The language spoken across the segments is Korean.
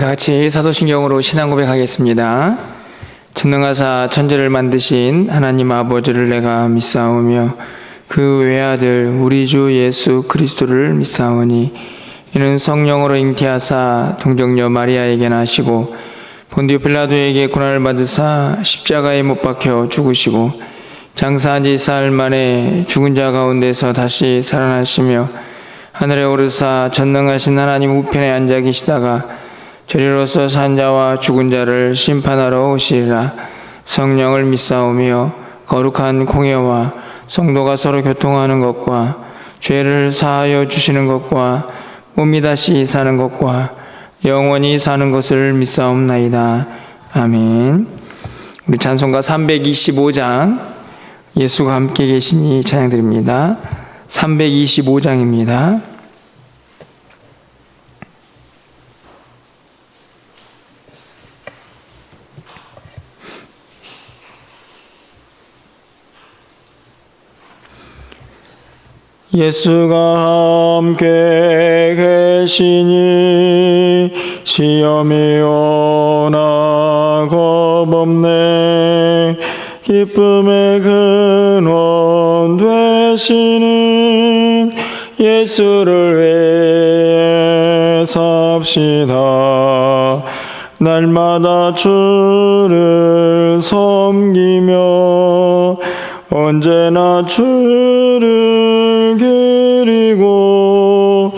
다 같이 사도신경으로 신앙 고백하겠습니다. 전능하사 천지를 만드신 하나님 아버지를 내가 믿사오며 그 외아들 우리 주 예수 그리스도를 믿사오니 이는 성령으로 잉태하사 동정녀 마리아에게 나시고 본디오 빌라도에게 고난을 받으사 십자가에 못 박혀 죽으시고 장사한 지 사흘 만에 죽은 자 가운데서 다시 살아나시며 하늘에 오르사 전능하신 하나님 우편에 앉아 계시다가 저리로서 산 자와 죽은 자를 심판하러 오시리라. 성령을 믿사오며 거룩한 공예와 성도가 서로 교통하는 것과 죄를 사하여 주시는 것과 몸이 다시 사는 것과 영원히 사는 것을 믿사옵나이다. 아멘. 우리 찬송가 325장 예수가 함께 계시니 찬양드립니다. 325장입니다. 예수가 함께 계시니 시험이 오나 겁없네. 기쁨의 근원 되시는 예수를 위해 삽시다. 날마다 주를 섬기며 언제나 주를 기리고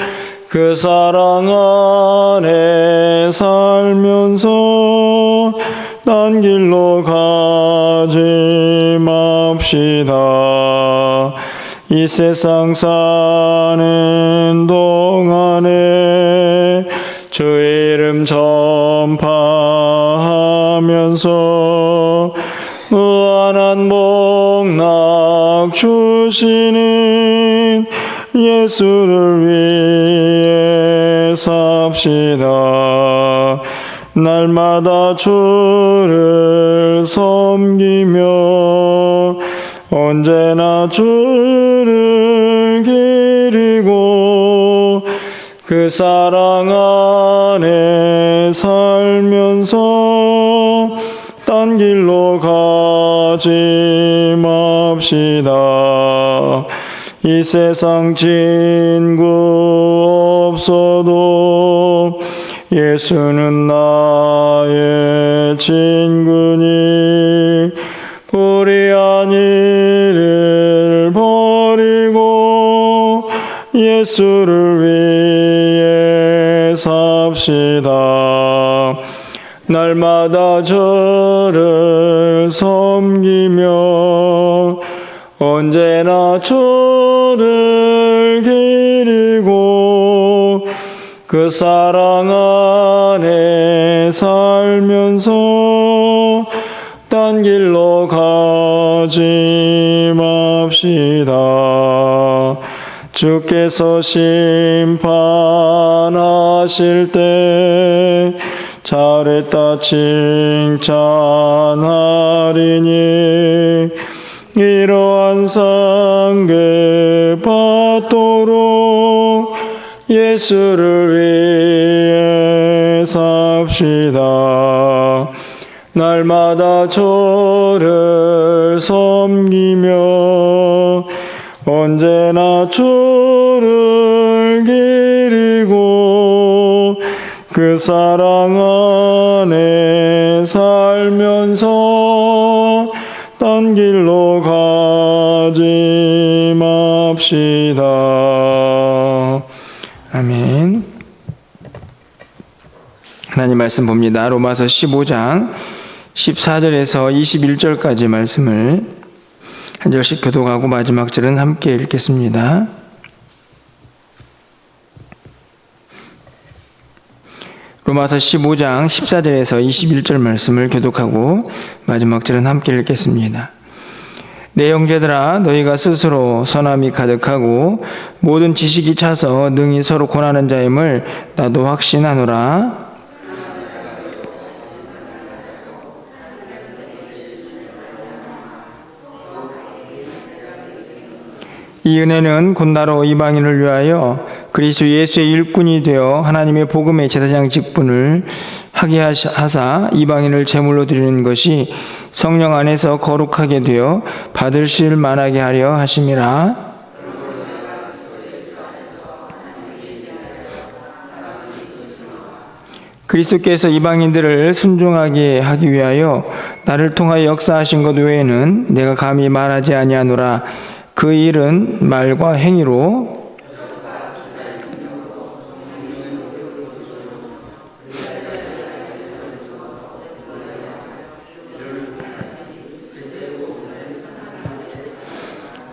그 사랑 안에 살면서 딴 길로 가지 맙시다. 이 세상 사는 동안에 주 이름 전파하면서 무한한 복락 주시는 예수를 위해 삽시다. 날마다 주를 섬기며 언제나 주를 기리고 그 사랑 안에 살면서 딴 길로 가지 맙시다. 이 세상 친구 없어도 예수는 나의 친구니 불의한 일을 버리고 예수를 위해 삽시다. 날마다 저를 섬기며 언제나 주를 기리고 그 사랑 안에 살면서 딴 길로 가지 맙시다. 주께서 심판하실 때 잘했다 칭찬하리니 이러한 상급 받도록 예수를 위해 삽시다. 날마다 주를 섬기며 언제나 주를 기리고 그 사랑 안에 살면서 딴 길로 가지 맙시다. 아멘. 하나님 말씀 봅니다. 로마서 15장 14절에서 21절까지 말씀을 한 절씩 교독하고 마지막 절은 함께 읽겠습니다. 로마서 15장 14절에서 21절 말씀을 교독하고 마지막 절은 함께 읽겠습니다. 내 형제들아 너희가 스스로 선함이 가득하고 모든 지식이 차서 능히 서로 권하는 자임을 나도 확신하노라. 이 은혜는 곧 나로 이방인을 위하여 그리스도 예수의 일꾼이 되어 하나님의 복음의 제사장 직분을 하게 하사 이방인을 제물로 드리는 것이 성령 안에서 거룩하게 되어 받으실 만하게 하려 하심이라. 그리스도께서 이방인들을 순종하게 하기 위하여 나를 통하여 역사하신 것 외에는 내가 감히 말하지 아니하노라. 그 일은 말과 행위로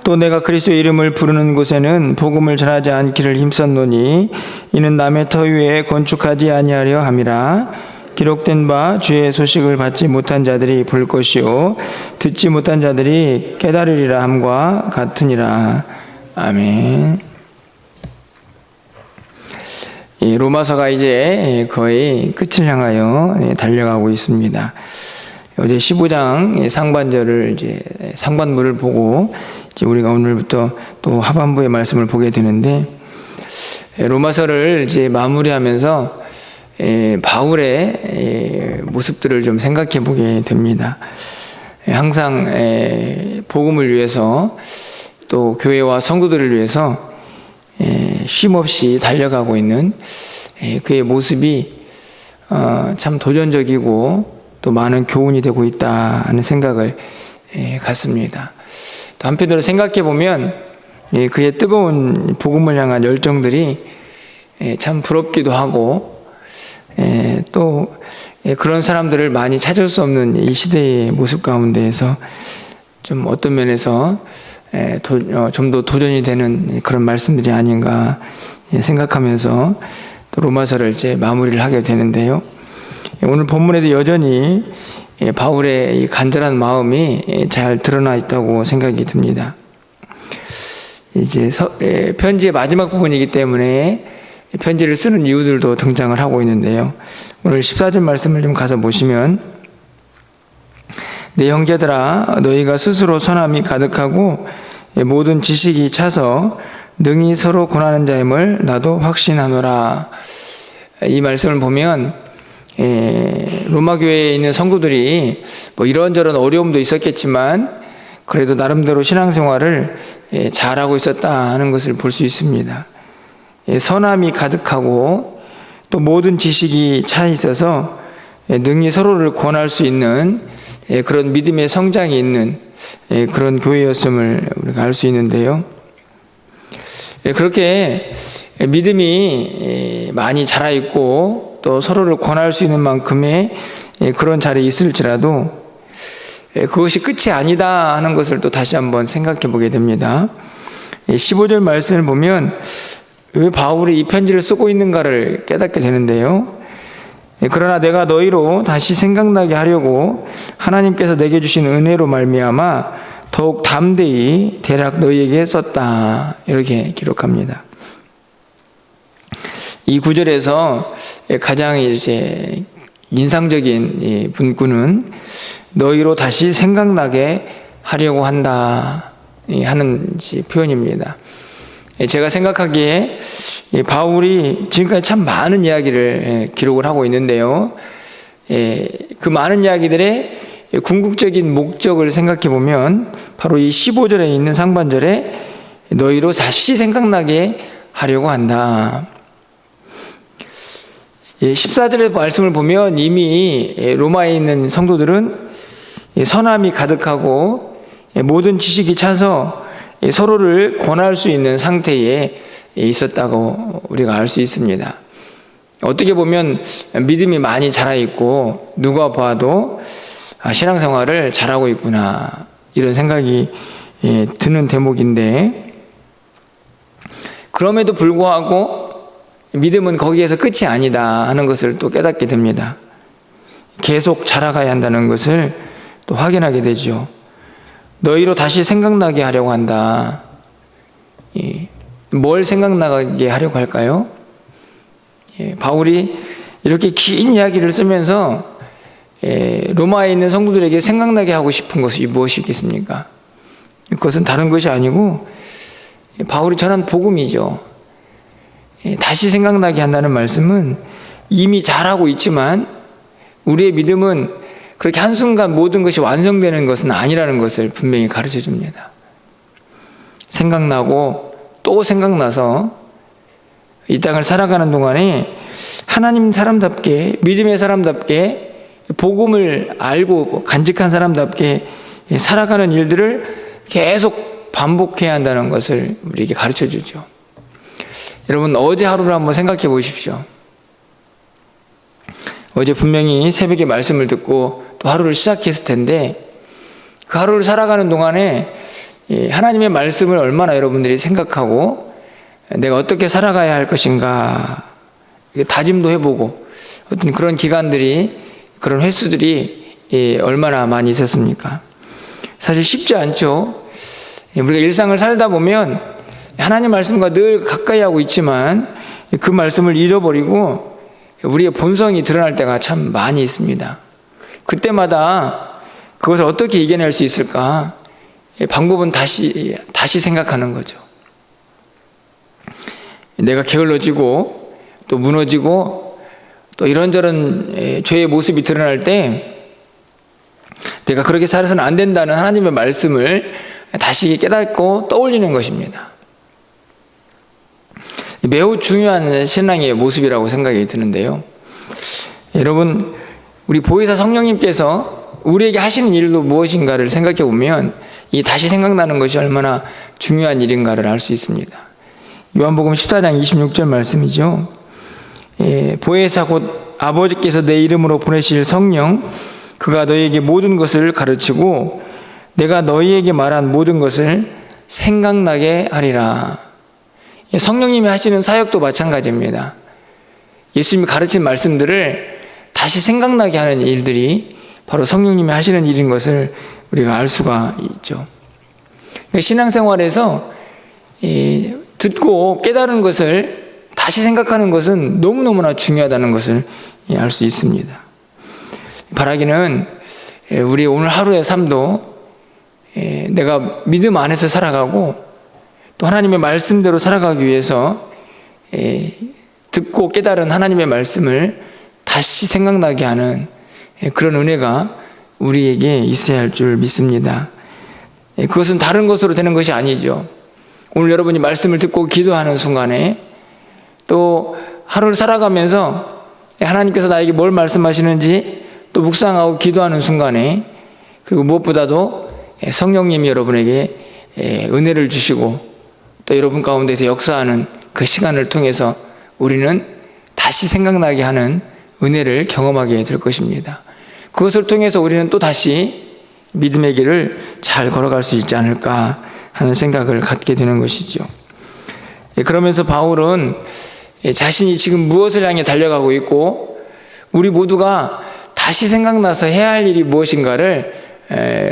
또 내가 그리스도의 이름을 부르는 곳에는 복음을 전하지 않기를 힘썼노니 이는 남의 터 위에 건축하지 아니하려 함이라. 기록된 바 주의 소식을 받지 못한 자들이 볼 것이요 듣지 못한 자들이 깨달으리라 함과 같으니라. 아멘. 로마서가 이제 거의 끝을 향하여 달려가고 있습니다. 어제 15장 상반절을 이제 상반부를 보고 이제 우리가 오늘부터 또 하반부의 말씀을 보게 되는데, 로마서를 이제 마무리하면서 바울의 모습들을 좀 생각해 보게 됩니다. 항상 복음을 위해서 또 교회와 성도들을 위해서 쉼없이 달려가고 있는 그의 모습이 참 도전적이고 또 많은 교훈이 되고 있다 하는 생각을 갖습니다. 또 한편으로 생각해 보면 그의 뜨거운 복음을 향한 열정들이 참 부럽기도 하고, 또 그런 사람들을 많이 찾을 수 없는 이 시대의 모습 가운데에서 좀 어떤 면에서 좀 더 도전이 되는 그런 말씀들이 아닌가 생각하면서 또 로마서를 이제 마무리를 하게 되는데요. 오늘 본문에도 여전히 바울의 이 간절한 마음이 잘 드러나 있다고 생각이 듭니다. 이제 편지의 마지막 부분이기 때문에 편지를 쓰는 이유들도 등장을 하고 있는데요. 오늘 14절 말씀을 좀 가서 보시면, 내 형제들아 너희가 스스로 선함이 가득하고 모든 지식이 차서 능히 서로 권하는 자임을 나도 확신하노라. 이 말씀을 보면 로마 교회에 있는 성도들이 뭐 이런저런 어려움도 있었겠지만 그래도 나름대로 신앙생활을 잘하고 있었다 하는 것을 볼 수 있습니다. 선함이 가득하고 또 모든 지식이 차 있어서 능히 서로를 권할 수 있는 그런 믿음의 성장이 있는 그런 교회였음을 우리가 알 수 있는데요. 그렇게 믿음이 많이 자라있고 또 서로를 권할 수 있는 만큼의 그런 자리에 있을지라도 그것이 끝이 아니다 하는 것을 또 다시 한번 생각해 보게 됩니다. 15절 말씀을 보면 왜 바울이 이 편지를 쓰고 있는가를 깨닫게 되는데요. 그러나 내가 너희로 다시 생각나게 하려고 하나님께서 내게 주신 은혜로 말미암아 더욱 담대히 대략 너희에게 썼다, 이렇게 기록합니다. 이 구절에서 가장 이제 인상적인 문구는 너희로 다시 생각나게 하려고 한다 하는 표현입니다. 제가 생각하기에 바울이 지금까지 참 많은 이야기를 기록을 하고 있는데요. 그 많은 이야기들의 궁극적인 목적을 생각해 보면 바로 이 15절에 있는 상반절에 너희로 다시 생각나게 하려고 한다. 14절의 말씀을 보면 이미 로마에 있는 성도들은 선함이 가득하고 모든 지식이 차서 서로를 권할 수 있는 상태에 있었다고 우리가 알 수 있습니다. 어떻게 보면 믿음이 많이 자라있고 누가 봐도 신앙생활을 잘하고 있구나, 이런 생각이 드는 대목인데, 그럼에도 불구하고 믿음은 거기에서 끝이 아니다 하는 것을 또 깨닫게 됩니다. 계속 자라가야 한다는 것을 또 확인하게 되죠. 너희로 다시 생각나게 하려고 한다. 뭘 생각나게 하려고 할까요? 바울이 이렇게 긴 이야기를 쓰면서 로마에 있는 성도들에게 생각나게 하고 싶은 것이 무엇이겠습니까? 그것은 다른 것이 아니고 바울이 전한 복음이죠. 다시 생각나게 한다는 말씀은 이미 잘하고 있지만 우리의 믿음은 그렇게 한순간 모든 것이 완성되는 것은 아니라는 것을 분명히 가르쳐 줍니다. 생각나고 또 생각나서 이 땅을 살아가는 동안에 하나님 사람답게, 믿음의 사람답게, 복음을 알고 간직한 사람답게 살아가는 일들을 계속 반복해야 한다는 것을 우리에게 가르쳐 주죠. 여러분, 어제 하루를 한번 생각해 보십시오. 어제 분명히 새벽에 말씀을 듣고 또 하루를 시작했을 텐데 그 하루를 살아가는 동안에 하나님의 말씀을 얼마나 여러분들이 생각하고 내가 어떻게 살아가야 할 것인가 다짐도 해보고 어떤 그런 기간들이, 그런 횟수들이 얼마나 많이 있었습니까? 사실 쉽지 않죠. 우리가 일상을 살다 보면 하나님 말씀과 늘 가까이 하고 있지만 그 말씀을 잃어버리고 우리의 본성이 드러날 때가 참 많이 있습니다. 그때마다 그것을 어떻게 이겨낼 수 있을까? 방법은 다시 생각하는 거죠. 내가 게을러지고 또 무너지고 또 이런저런 죄의 모습이 드러날 때 내가 그렇게 살아서는 안 된다는 하나님의 말씀을 다시 깨닫고 떠올리는 것입니다. 매우 중요한 신앙의 모습이라고 생각이 드는데요. 여러분, 우리 보혜사 성령님께서 우리에게 하시는 일도 무엇인가를 생각해 보면 이 다시 생각나는 것이 얼마나 중요한 일인가를 알 수 있습니다. 요한복음 14장 26절 말씀이죠. 보혜사 곧 아버지께서 내 이름으로 보내실 성령, 그가 너희에게 모든 것을 가르치고 내가 너희에게 말한 모든 것을 생각나게 하리라. 성령님이 하시는 사역도 마찬가지입니다. 예수님이 가르친 말씀들을 다시 생각나게 하는 일들이 바로 성령님이 하시는 일인 것을 우리가 알 수가 있죠. 신앙생활에서 듣고 깨달은 것을 다시 생각하는 것은 너무너무나 중요하다는 것을 알 수 있습니다. 바라기는 우리 오늘 하루의 삶도 내가 믿음 안에서 살아가고 또 하나님의 말씀대로 살아가기 위해서 듣고 깨달은 하나님의 말씀을 다시 생각나게 하는 그런 은혜가 우리에게 있어야 할 줄 믿습니다. 그것은 다른 것으로 되는 것이 아니죠. 오늘 여러분이 말씀을 듣고 기도하는 순간에 또 하루를 살아가면서 하나님께서 나에게 뭘 말씀하시는지 또 묵상하고 기도하는 순간에, 그리고 무엇보다도 성령님이 여러분에게 은혜를 주시고 또 여러분 가운데서 역사하는 그 시간을 통해서 우리는 다시 생각나게 하는 은혜를 경험하게 될 것입니다. 그것을 통해서 우리는 또 다시 믿음의 길을 잘 걸어갈 수 있지 않을까 하는 생각을 갖게 되는 것이죠. 그러면서 바울은 자신이 지금 무엇을 향해 달려가고 있고 우리 모두가 다시 생각나서 해야 할 일이 무엇인가를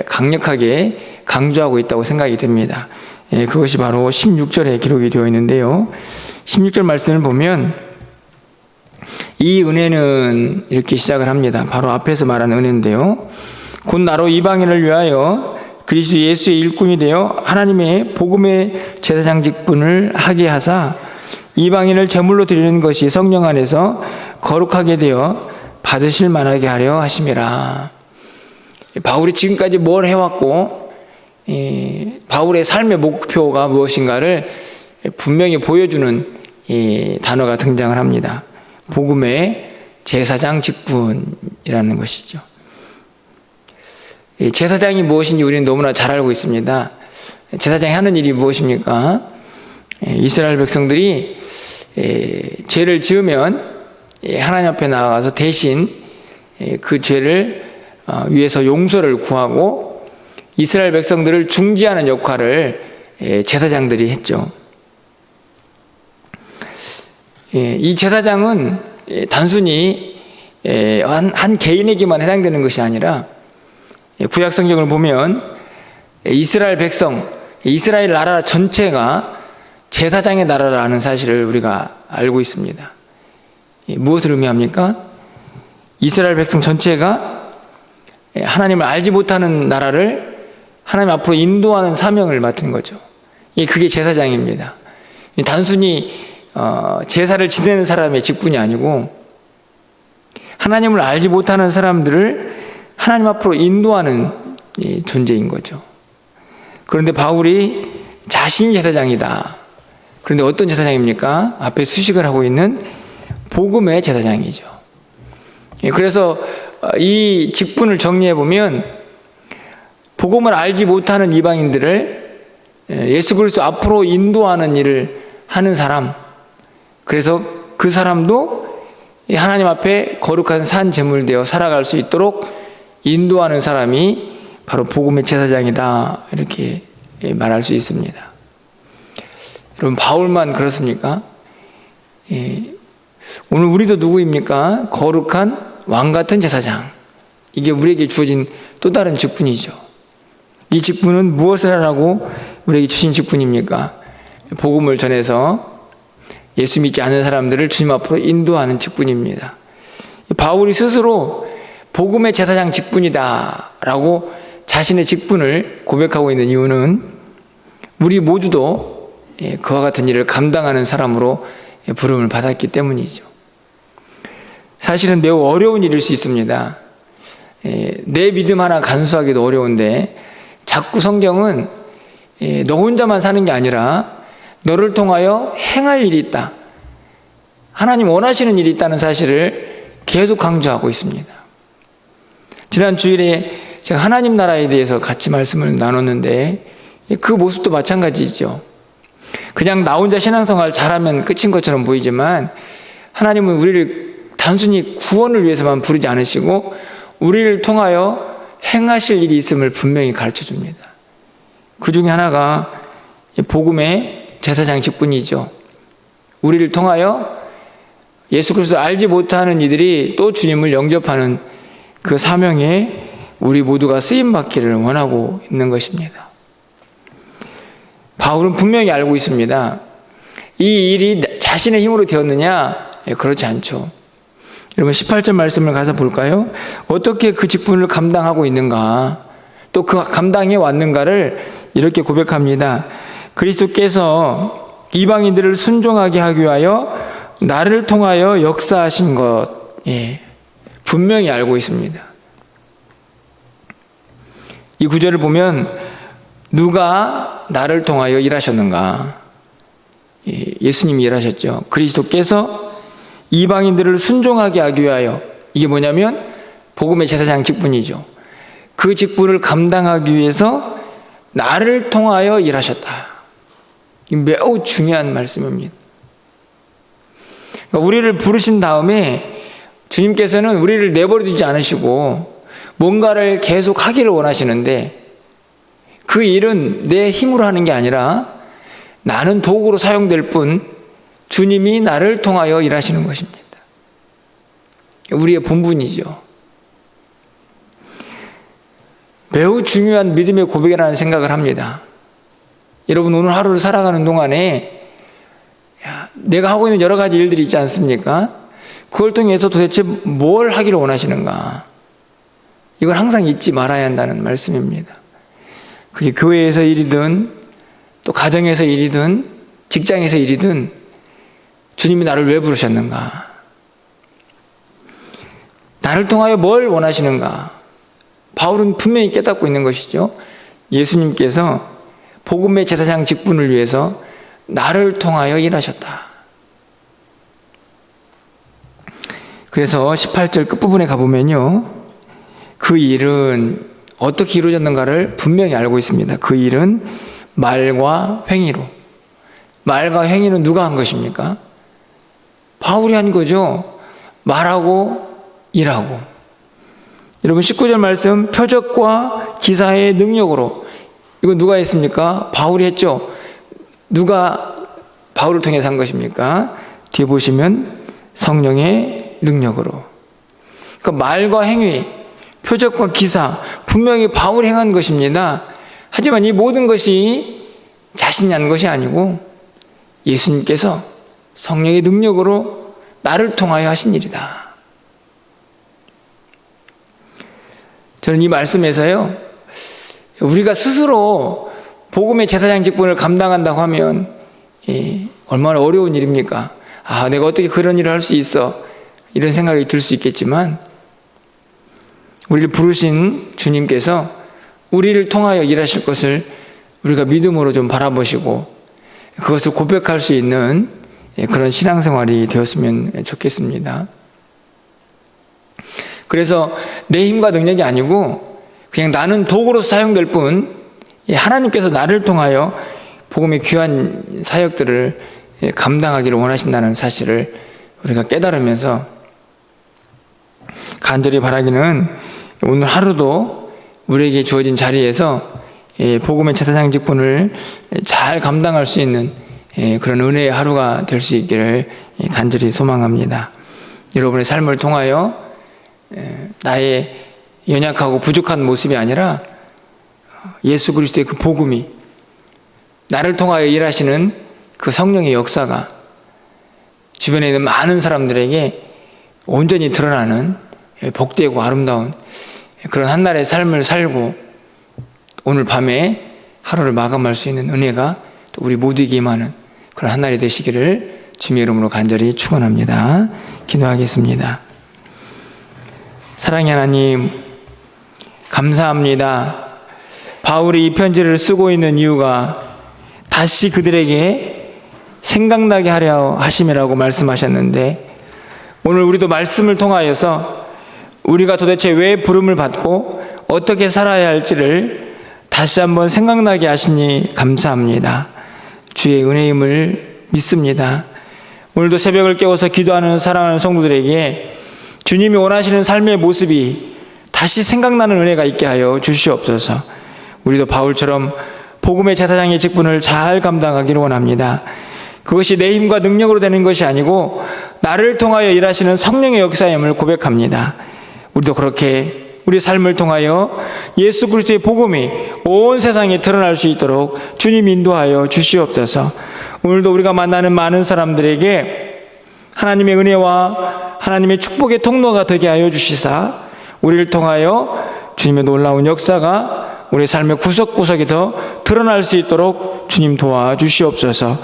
강력하게 강조하고 있다고 생각이 됩니다. 그것이 바로 16절에 기록이 되어 있는데요. 16절 말씀을 보면 이 은혜는 이렇게 시작을 합니다. 바로 앞에서 말한 은혜인데요. 곧 나로 이방인을 위하여 그리스도 예수의 일꾼이 되어 하나님의 복음의 제사장 직분을 하게 하사 이방인을 제물로 드리는 것이 성령 안에서 거룩하게 되어 받으실 만하게 하려 하심이라. 바울이 지금까지 뭘 해왔고 바울의 삶의 목표가 무엇인가를 분명히 보여주는 단어가 등장을 합니다. 복음의 제사장 직분이라는 것이죠. 제사장이 무엇인지 우리는 너무나 잘 알고 있습니다. 제사장이 하는 일이 무엇입니까? 이스라엘 백성들이 죄를 지으면 하나님 앞에 나아가서 대신 그 죄를 위해서 용서를 구하고 이스라엘 백성들을 중지하는 역할을 제사장들이 했죠. 이 제사장은 단순히 한 개인에게만 해당되는 것이 아니라 구약 성경을 보면 이스라엘 백성, 이스라엘 나라 전체가 제사장의 나라라는 사실을 우리가 알고 있습니다. 무엇을 의미합니까? 이스라엘 백성 전체가 하나님을 알지 못하는 나라를 하나님 앞으로 인도하는 사명을 맡은 거죠. 그게 제사장입니다. 단순히 제사를 지내는 사람의 직분이 아니고 하나님을 알지 못하는 사람들을 하나님 앞으로 인도하는 존재인 거죠. 그런데 바울이 자신이 제사장이다. 그런데 어떤 제사장입니까? 앞에 수식을 하고 있는 복음의 제사장이죠. 그래서 이 직분을 정리해 보면 복음을 알지 못하는 이방인들을 예수 그리스도 앞으로 인도하는 일을 하는 사람, 그래서 그 사람도 하나님 앞에 거룩한 산 제물 되어 살아갈 수 있도록 인도하는 사람이 바로 복음의 제사장이다, 이렇게 말할 수 있습니다. 여러분, 바울만 그렇습니까? 오늘 우리도 누구입니까? 거룩한 왕 같은 제사장. 이게 우리에게 주어진 또 다른 직분이죠. 이 직분은 무엇을 하라고 우리에게 주신 직분입니까? 복음을 전해서 예수 믿지 않는 사람들을 주님 앞으로 인도하는 직분입니다. 바울이 스스로 복음의 제사장 직분이다 라고 자신의 직분을 고백하고 있는 이유는 우리 모두도 그와 같은 일을 감당하는 사람으로 부름을 받았기 때문이죠. 사실은 매우 어려운 일일 수 있습니다. 내 믿음 하나 간수하기도 어려운데 자꾸 성경은 너 혼자만 사는 게 아니라 너를 통하여 행할 일이 있다, 하나님 원하시는 일이 있다는 사실을 계속 강조하고 있습니다. 지난 주일에 제가 하나님 나라에 대해서 같이 말씀을 나눴는데 그 모습도 마찬가지죠. 그냥 나 혼자 신앙생활 잘하면 끝인 것처럼 보이지만 하나님은 우리를 단순히 구원을 위해서만 부르지 않으시고 우리를 통하여 행하실 일이 있음을 분명히 가르쳐 줍니다. 그 중에 하나가 복음의 제사장 직분이죠. 우리를 통하여 예수 그리스도 알지 못하는 이들이 또 주님을 영접하는 그 사명에 우리 모두가 쓰임받기를 원하고 있는 것입니다. 바울은 분명히 알고 있습니다. 이 일이 자신의 힘으로 되었느냐? 그렇지 않죠. 여러분, 18절 말씀을 가서 볼까요? 어떻게 그 직분을 감당하고 있는가, 또 그 감당해 왔는가를 이렇게 고백합니다. 그리스도께서 이방인들을 순종하게 하기 위하여 나를 통하여 역사하신 것, 분명히 알고 있습니다. 이 구절을 보면 누가 나를 통하여 일하셨는가? 예수님이 일하셨죠. 그리스도께서 이방인들을 순종하게 하기 위하여, 이게 뭐냐면 복음의 제사장 직분이죠. 그 직분을 감당하기 위해서 나를 통하여 일하셨다. 매우 중요한 말씀입니다. 그러니까 우리를 부르신 다음에 주님께서는 우리를 내버려두지 않으시고 뭔가를 계속 하기를 원하시는데, 그 일은 내 힘으로 하는 게 아니라 나는 도구로 사용될 뿐 주님이 나를 통하여 일하시는 것입니다. 우리의 본분이죠. 매우 중요한 믿음의 고백이라는 생각을 합니다. 여러분, 오늘 하루를 살아가는 동안에 내가 하고 있는 여러 가지 일들이 있지 않습니까? 그걸 통해서 도대체 뭘 하기를 원하시는가? 이걸 항상 잊지 말아야 한다는 말씀입니다. 그게 교회에서 일이든 또 가정에서 일이든 직장에서 일이든 주님이 나를 왜 부르셨는가? 나를 통하여 뭘 원하시는가? 바울은 분명히 깨닫고 있는 것이죠. 예수님께서 복음의 제사장 직분을 위해서 나를 통하여 일하셨다. 그래서 18절 끝부분에 가보면요, 그 일은 어떻게 이루어졌는가를 분명히 알고 있습니다. 그 일은 말과 행위로. 말과 행위는 누가 한 것입니까? 바울이 한 거죠. 말하고 일하고. 여러분, 19절 말씀, 표적과 기사의 능력으로. 이거 누가 했습니까? 바울이 했죠. 누가 바울을 통해서 한 것입니까? 뒤에 보시면 성령의 능력으로. 그러니까 말과 행위, 표적과 기사, 분명히 바울이 행한 것입니다. 하지만 이 모든 것이 자신이 한 것이 아니고 예수님께서 성령의 능력으로 나를 통하여 하신 일이다. 저는 이 말씀에서요, 우리가 스스로 복음의 제사장 직분을 감당한다고 하면 얼마나 어려운 일입니까? 내가 어떻게 그런 일을 할 수 있어? 이런 생각이 들 수 있겠지만 우리를 부르신 주님께서 우리를 통하여 일하실 것을 우리가 믿음으로 좀 바라보시고 그것을 고백할 수 있는 그런 신앙생활이 되었으면 좋겠습니다. 그래서 내 힘과 능력이 아니고 그냥 나는 도구로서 사용될 뿐 하나님께서 나를 통하여 복음의 귀한 사역들을 감당하기를 원하신다는 사실을 우리가 깨달으면서 간절히 바라기는 오늘 하루도 우리에게 주어진 자리에서 복음의 제사장 직분을 잘 감당할 수 있는 그런 은혜의 하루가 될 수 있기를 간절히 소망합니다. 여러분의 삶을 통하여 나의 연약하고 부족한 모습이 아니라 예수 그리스도의 그 복음이 나를 통하여 일하시는 그 성령의 역사가 주변에 있는 많은 사람들에게 온전히 드러나는 복되고 아름다운 그런 한날의 삶을 살고 오늘 밤에 하루를 마감할 수 있는 은혜가 또 우리 모두에게 임하는 그런 한날이 되시기를 주님의 이름으로 간절히 축원합니다. 기도하겠습니다. 사랑의 하나님, 감사합니다. 바울이 이 편지를 쓰고 있는 이유가 다시 그들에게 생각나게 하려 하심이라고 말씀하셨는데 오늘 우리도 말씀을 통하여서 우리가 도대체 왜 부름을 받고 어떻게 살아야 할지를 다시 한번 생각나게 하시니 감사합니다. 주의 은혜임을 믿습니다. 오늘도 새벽을 깨워서 기도하는 사랑하는 성도들에게 주님이 원하시는 삶의 모습이 다시 생각나는 은혜가 있게 하여 주시옵소서. 우리도 바울처럼 복음의 제사장의 직분을 잘 감당하기를 원합니다. 그것이 내 힘과 능력으로 되는 것이 아니고 나를 통하여 일하시는 성령의 역사임을 고백합니다. 우리도 그렇게 우리 삶을 통하여 예수 그리스도의 복음이 온 세상에 드러날 수 있도록 주님 인도하여 주시옵소서. 오늘도 우리가 만나는 많은 사람들에게 하나님의 은혜와 하나님의 축복의 통로가 되게 하여 주시사 우리를 통하여 주님의 놀라운 역사가 우리 삶의 구석구석에 더 드러날 수 있도록 주님 도와주시옵소서.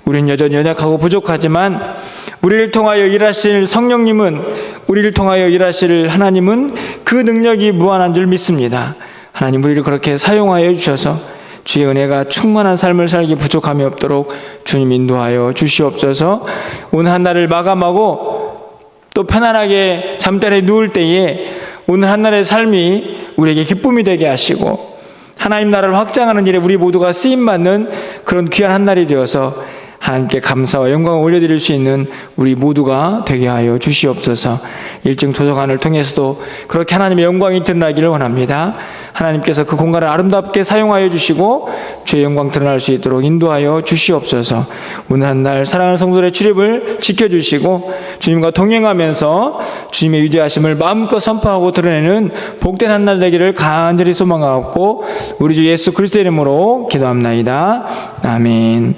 우리는 여전히 연약하고 부족하지만 우리를 통하여 일하실 성령님은, 우리를 통하여 일하실 하나님은 그 능력이 무한한 줄 믿습니다. 하나님, 우리를 그렇게 사용하여 주셔서 주의 은혜가 충만한 삶을 살기 부족함이 없도록 주님 인도하여 주시옵소서. 오늘 한 날을 마감하고 또 편안하게 잠자리에 누울 때에 오늘 한 날의 삶이 우리에게 기쁨이 되게 하시고 하나님 나라를 확장하는 일에 우리 모두가 쓰임받는 그런 귀한 한 날이 되어서 하나님께 감사와 영광을 올려드릴 수 있는 우리 모두가 되게 하여 주시옵소서. 일정 도서관을 통해서도 그렇게 하나님의 영광이 드러나기를 원합니다. 하나님께서 그 공간을 아름답게 사용하여 주시고 주의 영광 드러날 수 있도록 인도하여 주시옵소서. 오늘 한 날 사랑하는 성도들의 출입을 지켜주시고 주님과 동행하면서 주님의 위대하심을 마음껏 선포하고 드러내는 복된 한 날 되기를 간절히 소망하고 우리 주 예수 그리스도의 이름으로 기도합나이다. 아멘.